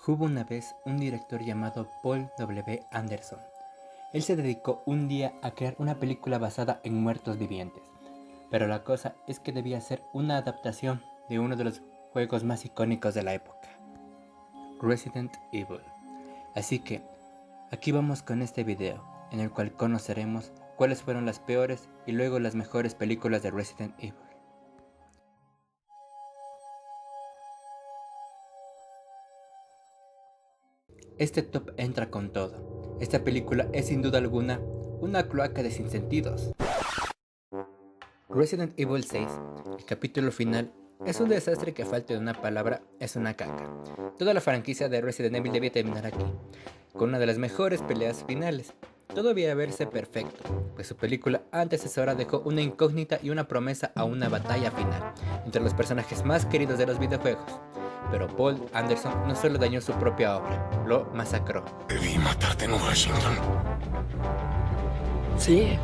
Hubo una vez un director llamado Paul W. Anderson. Él se dedicó un día a crear una película basada en muertos vivientes, pero la cosa es que debía ser una adaptación de uno de los juegos más icónicos de la época, Resident Evil. Así que, aquí vamos con este video, en el cual conoceremos cuáles fueron las peores y luego las mejores películas de Resident Evil. Este top entra con todo. Esta película es sin duda alguna una cloaca de sinsentidos. Resident Evil 6, el capítulo final, es un desastre que a falta de una palabra es una caca. Toda la franquicia de Resident Evil debía terminar aquí, con una de las mejores peleas finales. Todo debía verse perfecto, pues su película antecesora dejó una incógnita y una promesa a una batalla final entre los personajes más queridos de los videojuegos. Pero Paul Anderson no solo dañó su propia obra, lo masacró. Debí matarte en Washington. Sí.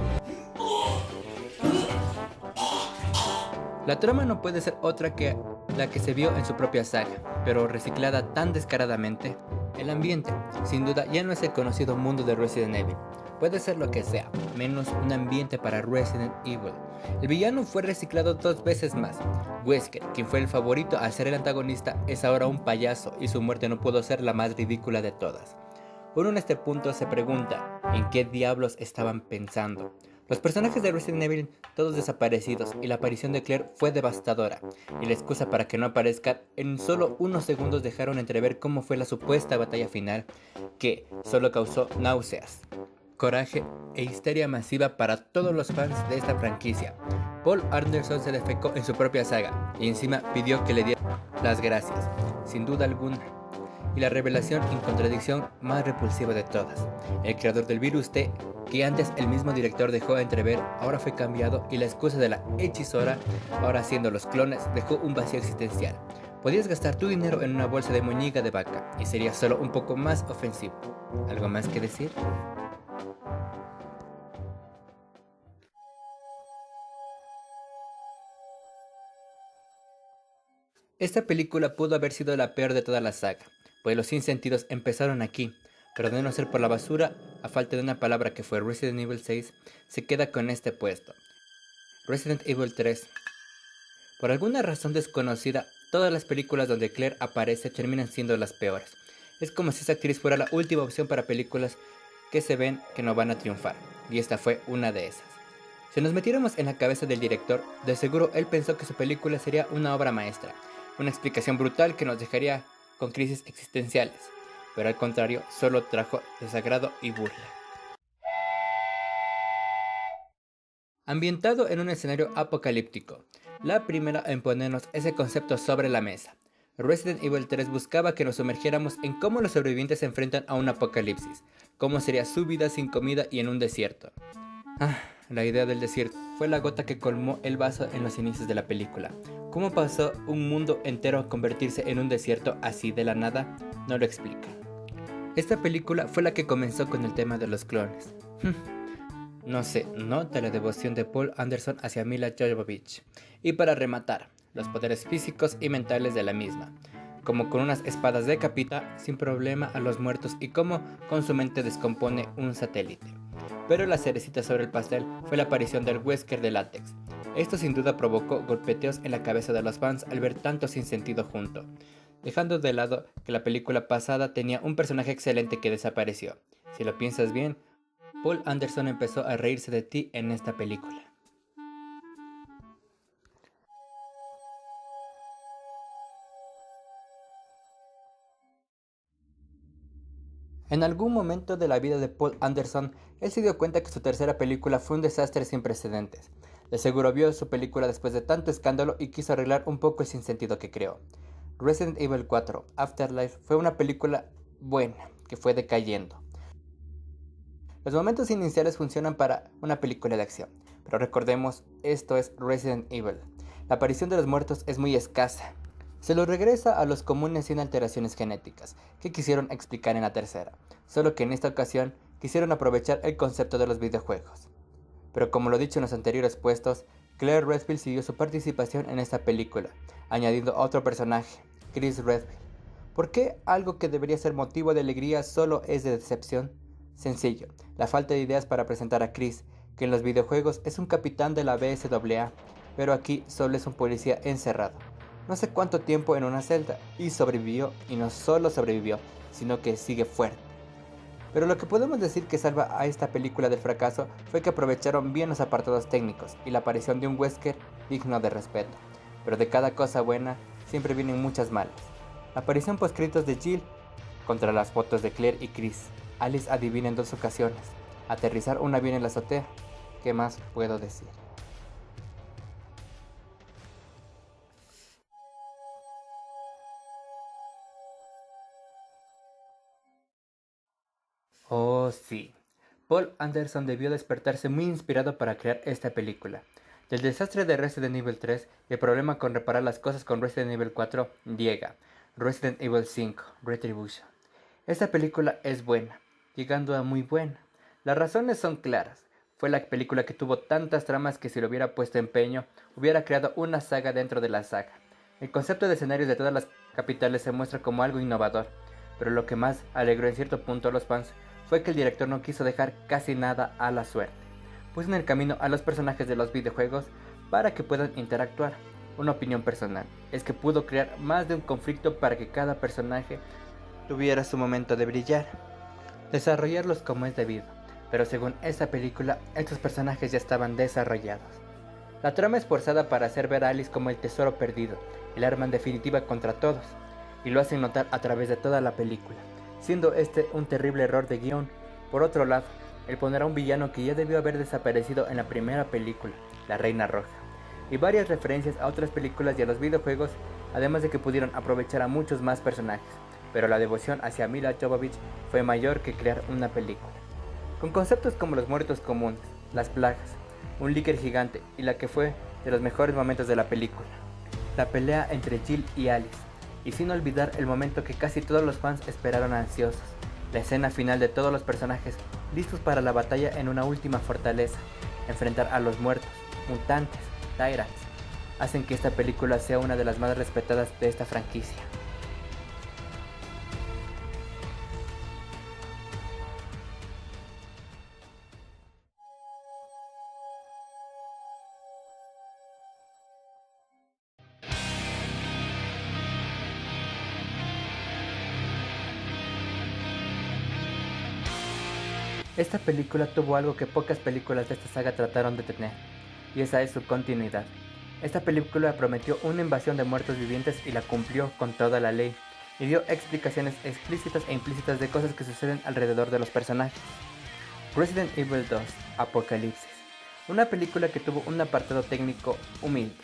La trama no puede ser otra que la que se vio en su propia saga, pero reciclada tan descaradamente. El ambiente, sin duda, ya no es el conocido mundo de Resident Evil. Puede ser lo que sea, menos un ambiente para Resident Evil. El villano fue reciclado 2 veces más. Wesker, quien fue el favorito al ser el antagonista, es ahora un payaso y su muerte no pudo ser la más ridícula de todas. Uno en este punto se pregunta, ¿en qué diablos estaban pensando? Los personajes de Resident Evil todos desaparecidos y la aparición de Claire fue devastadora, y la excusa para que no aparezcan en solo unos segundos dejaron entrever cómo fue la supuesta batalla final, que solo causó náuseas, coraje e histeria masiva para todos los fans de esta franquicia. Paul Anderson se defecó en su propia saga y encima pidió que le dieran las gracias, sin duda alguna. Y la revelación en contradicción más repulsiva de todas. El creador del virus T, que antes el mismo director dejó entrever, ahora fue cambiado y la excusa de la hechizora, ahora siendo los clones, dejó un vacío existencial. Podías gastar tu dinero en una bolsa de moñiga de vaca y sería solo un poco más ofensivo. ¿Algo más que decir? Esta película pudo haber sido la peor de toda la saga, pues los sinsentidos empezaron aquí, pero de no ser por la basura, a falta de una palabra que fue Resident Evil 6, se queda con este puesto. Resident Evil 3. Por alguna razón desconocida, todas las películas donde Claire aparece terminan siendo las peores. Es como si esa actriz fuera la última opción para películas que se ven que no van a triunfar, y esta fue una de esas. Si nos metiéramos en la cabeza del director, de seguro él pensó que su película sería una obra maestra, una explicación brutal que nos dejaría con crisis existenciales, pero al contrario, solo trajo desagrado y burla. Ambientado en un escenario apocalíptico, la primera en ponernos ese concepto sobre la mesa. Resident Evil 3 buscaba que nos sumergiéramos en cómo los sobrevivientes se enfrentan a un apocalipsis, cómo sería su vida sin comida y en un desierto. La idea del desierto fue la gota que colmó el vaso en los inicios de la película. ¿Cómo pasó un mundo entero a convertirse en un desierto así de la nada? No lo explica. Esta película fue la que comenzó con el tema de los clones. No se nota la devoción de Paul Anderson hacia Milla Jovovich. Y para rematar, los poderes físicos y mentales de la misma. Como con unas espadas decapita sin problema a los muertos y cómo con su mente descompone un satélite. Pero la cerecita sobre el pastel fue la aparición del Wesker de látex. Esto sin duda provocó golpeteos en la cabeza de los fans al ver tanto sinsentido junto, dejando de lado que la película pasada tenía un personaje excelente que desapareció. Si lo piensas bien, Paul Anderson empezó a reírse de ti en esta película. En algún momento de la vida de Paul Anderson, él se dio cuenta que su tercera película fue un desastre sin precedentes. De seguro vio su película después de tanto escándalo y quiso arreglar un poco el sinsentido que creó. Resident Evil 4 Afterlife fue una película buena, que fue decayendo. Los momentos iniciales funcionan para una película de acción, pero recordemos, esto es Resident Evil. La aparición de los muertos es muy escasa. Se lo regresa a los comunes sin alteraciones genéticas, que quisieron explicar en la tercera, solo que en esta ocasión quisieron aprovechar el concepto de los videojuegos. Pero como lo dicho en los anteriores puestos, Claire Redfield siguió su participación en esta película, añadiendo otro personaje, Chris Redfield. ¿Por qué algo que debería ser motivo de alegría solo es de decepción? Sencillo, la falta de ideas para presentar a Chris, que en los videojuegos es un capitán de la BSAA, pero aquí solo es un policía encerrado. No sé cuánto tiempo en una celda, y sobrevivió, y no solo sobrevivió, sino que sigue fuerte. Pero lo que podemos decir que salva a esta película del fracaso fue que aprovecharon bien los apartados técnicos y la aparición de un Wesker digno de respeto. Pero de cada cosa buena, siempre vienen muchas malas. La aparición postcritos de Jill contra las fotos de Claire y Chris. Alice adivina en 2 ocasiones. Aterrizar un avión en la azotea. ¿Qué más puedo decir? Oh, sí. Paul Anderson debió despertarse muy inspirado para crear esta película. Del desastre de Resident Evil 3 y el problema con reparar las cosas con Resident Evil 4 llega Resident Evil 5, Retribution. Esta película es buena, llegando a muy buena. Las razones son claras. Fue la película que tuvo tantas tramas que si lo hubiera puesto empeño, hubiera creado una saga dentro de la saga. El concepto de escenarios de todas las capitales se muestra como algo innovador, pero lo que más alegró en cierto punto a los fans fue que el director no quiso dejar casi nada a la suerte. Puso en el camino a los personajes de los videojuegos para que puedan interactuar. Una opinión personal es que pudo crear más de un conflicto para que cada personaje tuviera su momento de brillar, desarrollarlos como es debido, pero según esta película, estos personajes ya estaban desarrollados. La trama es forzada para hacer ver a Alice como el tesoro perdido, el arma en definitiva contra todos, y lo hacen notar a través de toda la película, siendo este un terrible error de guión. Por otro lado, el poner a un villano que ya debió haber desaparecido en la primera película, la Reina Roja, y varias referencias a otras películas y a los videojuegos, además de que pudieron aprovechar a muchos más personajes, pero la devoción hacia Milla Jovovich fue mayor que crear una película. Con conceptos como los muertos comunes, las plagas, un líquido gigante y la que fue de los mejores momentos de la película, la pelea entre Jill y Alice, y sin olvidar el momento que casi todos los fans esperaron ansiosos, la escena final de todos los personajes listos para la batalla en una última fortaleza, enfrentar a los muertos, mutantes, tyrants, hacen que esta película sea una de las más respetadas de esta franquicia. Esta película tuvo algo que pocas películas de esta saga trataron de tener, y esa es su continuidad. Esta película prometió una invasión de muertos vivientes y la cumplió con toda la ley, y dio explicaciones explícitas e implícitas de cosas que suceden alrededor de los personajes. Resident Evil 2, Apocalipsis. Una película que tuvo un apartado técnico humilde,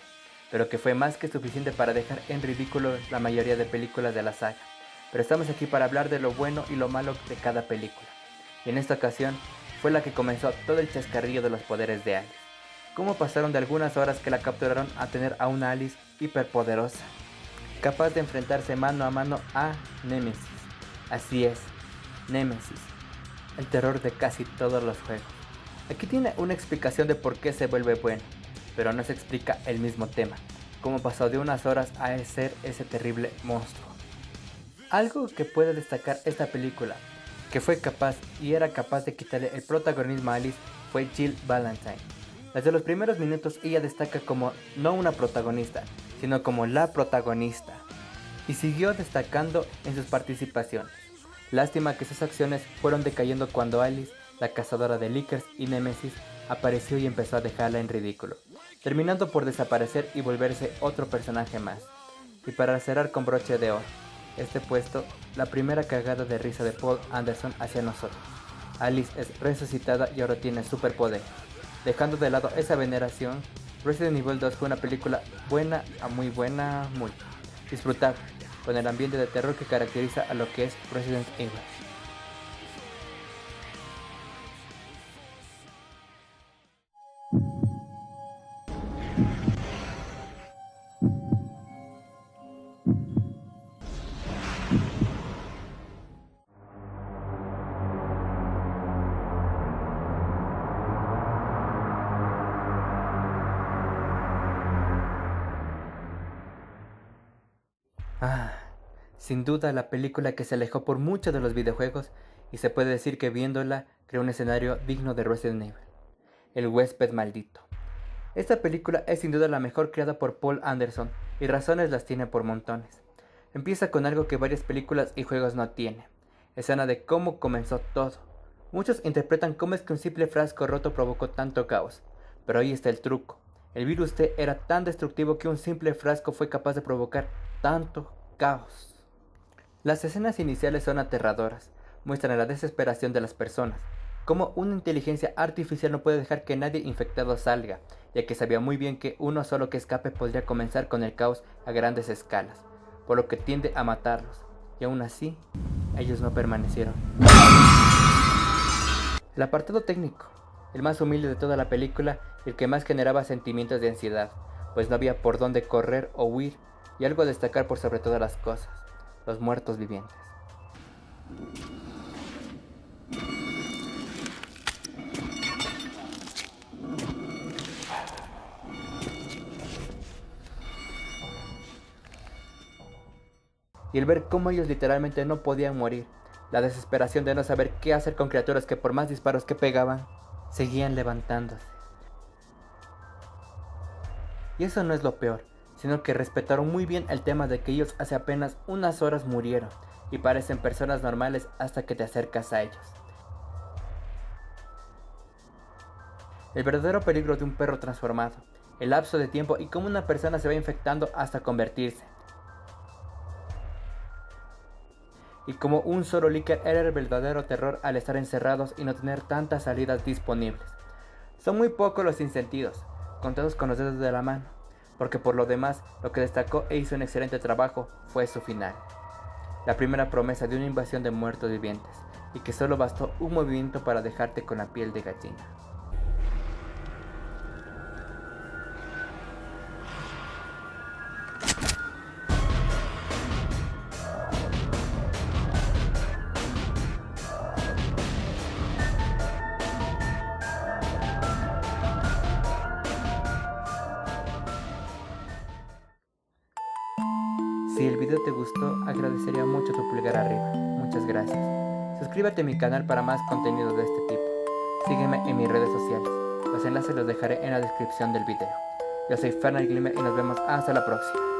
pero que fue más que suficiente para dejar en ridículo la mayoría de películas de la saga. Pero estamos aquí para hablar de lo bueno y lo malo de cada película. Y en esta ocasión fue la que comenzó todo el chascarrillo de los poderes de Alice. Cómo pasaron de algunas horas que la capturaron a tener a una Alice hiperpoderosa, capaz de enfrentarse mano a mano a Nemesis. Así es, Nemesis, el terror de casi todos los juegos. Aquí tiene una explicación de por qué se vuelve bueno, pero no se explica el mismo tema, cómo pasó de unas horas a ser ese terrible monstruo. Algo que puede destacar esta película, que fue capaz y era capaz de quitarle el protagonismo a Alice, fue Jill Valentine. Desde los primeros minutos ella destaca como no una protagonista, sino como la protagonista, y siguió destacando en sus participaciones. Lástima que sus acciones fueron decayendo cuando Alice, la cazadora de Lickers y Nemesis, apareció y empezó a dejarla en ridículo, terminando por desaparecer y volverse otro personaje más. Y para cerrar con broche de oro, este puesto, la primera cagada de risa de Paul Anderson hacia nosotros. Alice es resucitada y ahora tiene superpoder. Dejando de lado esa veneración, Resident Evil 2 fue una película buena a muy buena, muy disfrutable, con el ambiente de terror que caracteriza a lo que es Resident Evil. Ah, Sin duda la película que se alejó por mucho de los videojuegos y se puede decir que viéndola creó un escenario digno de Resident Evil, El huésped maldito. Esta película es sin duda la mejor creada por Paul Anderson y razones las tiene por montones. Empieza con algo que varias películas y juegos no tienen, escena de cómo comenzó todo. Muchos interpretan cómo es que un simple frasco roto provocó tanto caos, pero ahí está el truco. El virus T era tan destructivo que un simple frasco fue capaz de provocar tanto caos. Las escenas iniciales son aterradoras, muestran la desesperación de las personas, cómo una inteligencia artificial no puede dejar que nadie infectado salga, ya que sabía muy bien que uno solo que escape podría comenzar con el caos a grandes escalas, por lo que tiende a matarlos, y aún así, ellos no permanecieron. El apartado técnico, el más humilde de toda la película y el que más generaba sentimientos de ansiedad, pues no había por dónde correr o huir, y algo a destacar por sobre todas las cosas, los muertos vivientes. Y el ver cómo ellos literalmente no podían morir, la desesperación de no saber qué hacer con criaturas que por más disparos que pegaban, seguían levantándose. Y eso no es lo peor, sino que respetaron muy bien el tema de que ellos hace apenas unas horas murieron y parecen personas normales hasta que te acercas a ellos. El verdadero peligro de un perro transformado, el lapso de tiempo y cómo una persona se va infectando hasta convertirse. Y como un solo líquido era el verdadero terror al estar encerrados y no tener tantas salidas disponibles. Son muy pocos los sinsentidos, contados con los dedos de la mano, porque por lo demás, lo que destacó e hizo un excelente trabajo fue su final. La primera promesa de una invasión de muertos vivientes, y que solo bastó un movimiento para dejarte con la piel de gallina. Si el video te gustó, agradecería mucho tu pulgar arriba. Muchas gracias. Suscríbete a mi canal para más contenido de este tipo. Sígueme en mis redes sociales. Los enlaces los dejaré en la descripción del video. Yo soy Fernand Glimmer y nos vemos hasta la próxima.